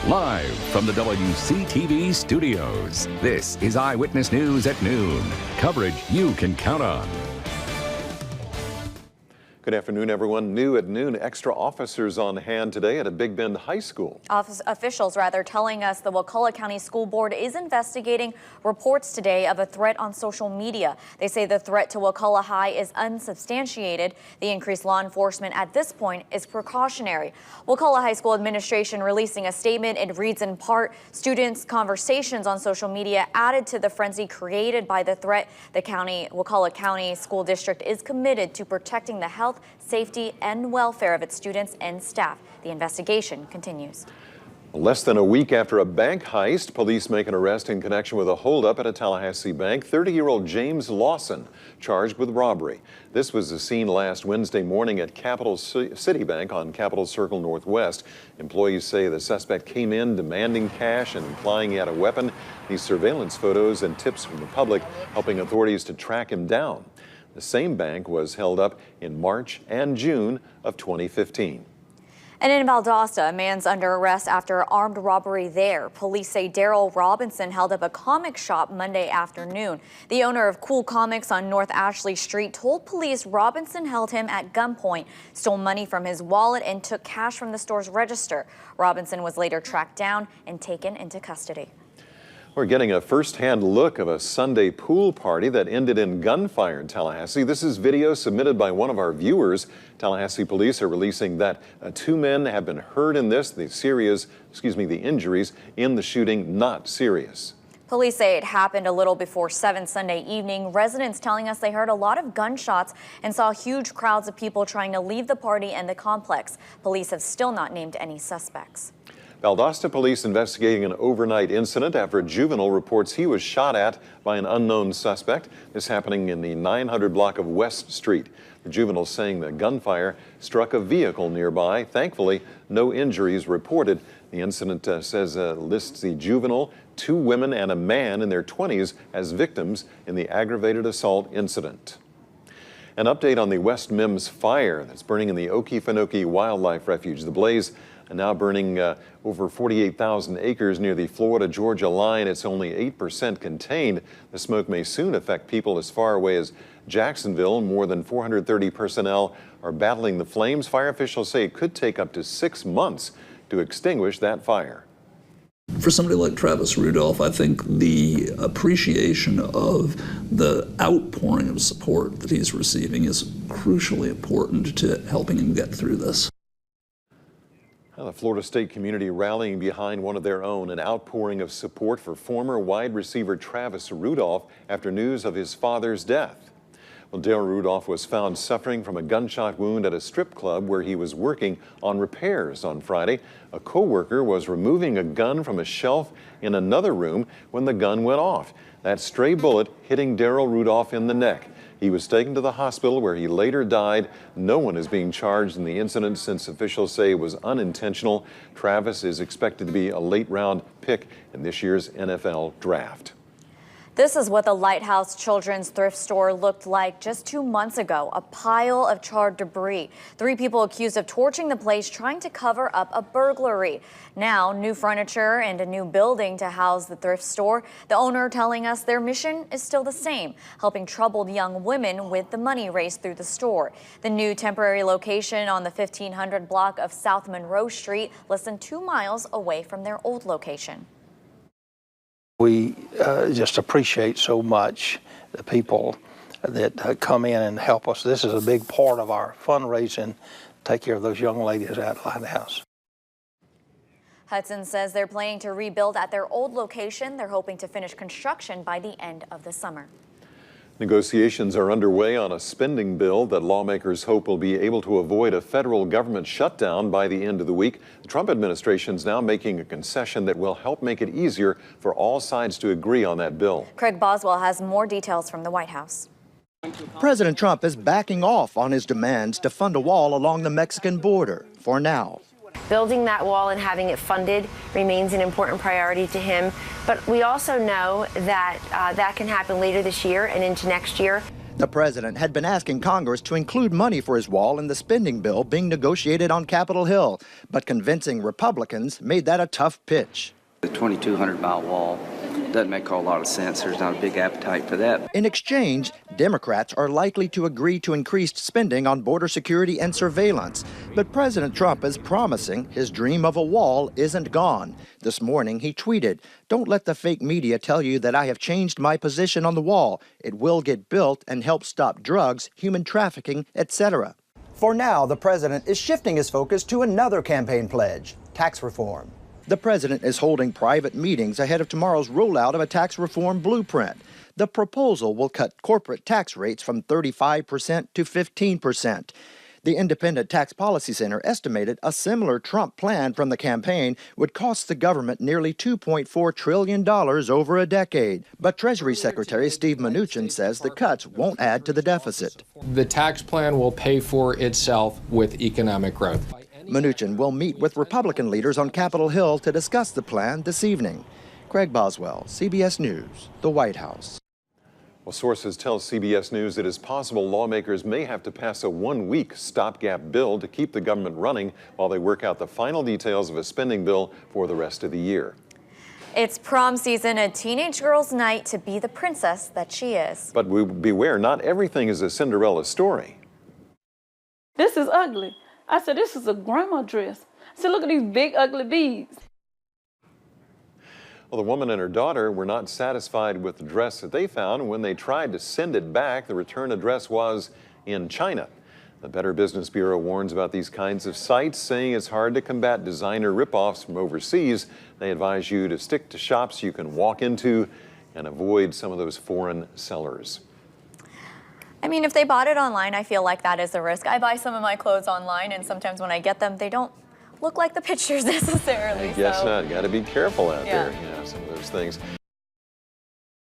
Live from the WCTV studios, this is Eyewitness News at noon. Coverage you can count on. Good afternoon, everyone. New at noon, extra officers on hand today at a Big Bend High School. Officials telling us the Wakulla County School Board is investigating reports today of a threat on social media. They say the threat to Wakulla High is unsubstantiated. The increased law enforcement at this point is precautionary. Wakulla High School administration releasing a statement. It reads in part, students' conversations on social media added to the frenzy created by the threat. The Wakulla County School District is committed to protecting the health, safety, and welfare of its students and staff. The investigation continues. Less than a week after a bank heist, police make an arrest in connection with a holdup at a Tallahassee bank. 30-year-old James Lawson charged with robbery. This was the scene last Wednesday morning at Capital City Bank on Capitol Circle Northwest. Employees say the suspect came in demanding cash and implying he had a weapon. These surveillance photos and tips from the public helping authorities to track him down. The same bank was held up in March and June of 2015. And in Valdosta, a man's under arrest after armed robbery there. Police say Daryl Robinson held up a comic shop Monday afternoon. The owner of Cool Comics on North Ashley Street told police Robinson held him at gunpoint, stole money from his wallet, and took cash from the store's register. Robinson was later tracked down and taken into custody. We're getting a first-hand look of a Sunday pool party that ended in gunfire in Tallahassee. This is video submitted by one of our viewers. Tallahassee police are releasing that 2 men have been hurt in this. The injuries in the shooting not serious. Police say it happened a little before 7 Sunday evening. Residents telling us they heard a lot of gunshots and saw huge crowds of people trying to leave the party and the complex. Police have still not named any suspects. Valdosta police investigating an overnight incident after a juvenile reports he was shot at by an unknown suspect. This happening in the 900 block of West Street. The juvenile saying the gunfire struck a vehicle nearby. Thankfully, no injuries reported. The incident lists the juvenile, 2 women, and a man in their 20s as victims in the aggravated assault incident. An update on the West Mims fire that's burning in the Okefenokee Wildlife Refuge. The blaze now burning over 48,000 acres near the Florida-Georgia line. It's only 8% contained. The smoke may soon affect people as far away as Jacksonville. More than 430 personnel are battling the flames. Fire officials say it could take up to 6 months to extinguish that fire. For somebody like Travis Rudolph, I think the appreciation of the outpouring of support that he's receiving is crucially important to helping him get through this. The Florida State community rallying behind one of their own, an outpouring of support for former wide receiver Travis Rudolph after news of his father's death. Well, Daryl Rudolph was found suffering from a gunshot wound at a strip club where he was working on repairs on Friday. A co-worker was removing a gun from a shelf in another room when the gun went off. That stray bullet hitting Daryl Rudolph in the neck. He was taken to the hospital where he later died. No one is being charged in the incident since officials say it was unintentional. Travis is expected to be a late-round pick in this year's NFL draft. This is what the Lighthouse Children's Thrift Store looked like just 2 months ago, a pile of charred debris. 3 people accused of torching the place trying to cover up a burglary. Now, new furniture and a new building to house the thrift store. The owner telling us their mission is still the same, helping troubled young women with the money raised through the store. The new temporary location on the 1500 block of South Monroe Street, less than 2 miles away from their old location. We just appreciate so much the people that come in and help us. This is a big part of our fundraising, take care of those young ladies at Lighthouse. Hudson says they're planning to rebuild at their old location. They're hoping to finish construction by the end of the summer. Negotiations are underway on a spending bill that lawmakers hope will be able to avoid a federal government shutdown by the end of the week. The Trump administration is now making a concession that will help make it easier for all sides to agree on that bill. Craig Boswell has more details from the White House. President Trump is backing off on his demands to fund a wall along the Mexican border for now. Building that wall and having it funded remains an important priority to him. But we also know that that can happen later this year and into next year. The president had been asking Congress to include money for his wall in the spending bill being negotiated on Capitol Hill, but convincing Republicans made that a tough pitch. The 2,200-mile wall doesn't make a whole lot of sense. There's not a big appetite for that. In exchange, Democrats are likely to agree to increased spending on border security and surveillance. But President Trump is promising his dream of a wall isn't gone. This morning, he tweeted, "Don't let the fake media tell you that I have changed my position on the wall. It will get built and help stop drugs, human trafficking, etc." For now, the president is shifting his focus to another campaign pledge, tax reform. The president is holding private meetings ahead of tomorrow's rollout of a tax reform blueprint. The proposal will cut corporate tax rates from 35% to 15%. The Independent Tax Policy Center estimated a similar Trump plan from the campaign would cost the government nearly $2.4 trillion over a decade. But Treasury Secretary Steve Mnuchin says the cuts won't add to the deficit. The tax plan will pay for itself with economic growth. Mnuchin will meet with Republican leaders on Capitol Hill to discuss the plan this evening. Craig Boswell, CBS News, the White House. Well, sources tell CBS News it is possible lawmakers may have to pass a one-week stopgap bill to keep the government running while they work out the final details of a spending bill for the rest of the year. It's prom season, a teenage girl's night to be the princess that she is. But beware, not everything is a Cinderella story. This is ugly. I said, this is a grandma dress. I said, look at these big, ugly beads. Well, the woman and her daughter were not satisfied with the dress that they found. When they tried to send it back, the return address was in China. The Better Business Bureau warns about these kinds of sites, saying it's hard to combat designer ripoffs from overseas. They advise you to stick to shops you can walk into and avoid some of those foreign sellers. I mean, if they bought it online, I feel like that is a risk. I buy some of my clothes online, and sometimes when I get them, they don't look like the pictures necessarily. I guess not. Got to be careful out Yeah. there. Yeah, some of those things.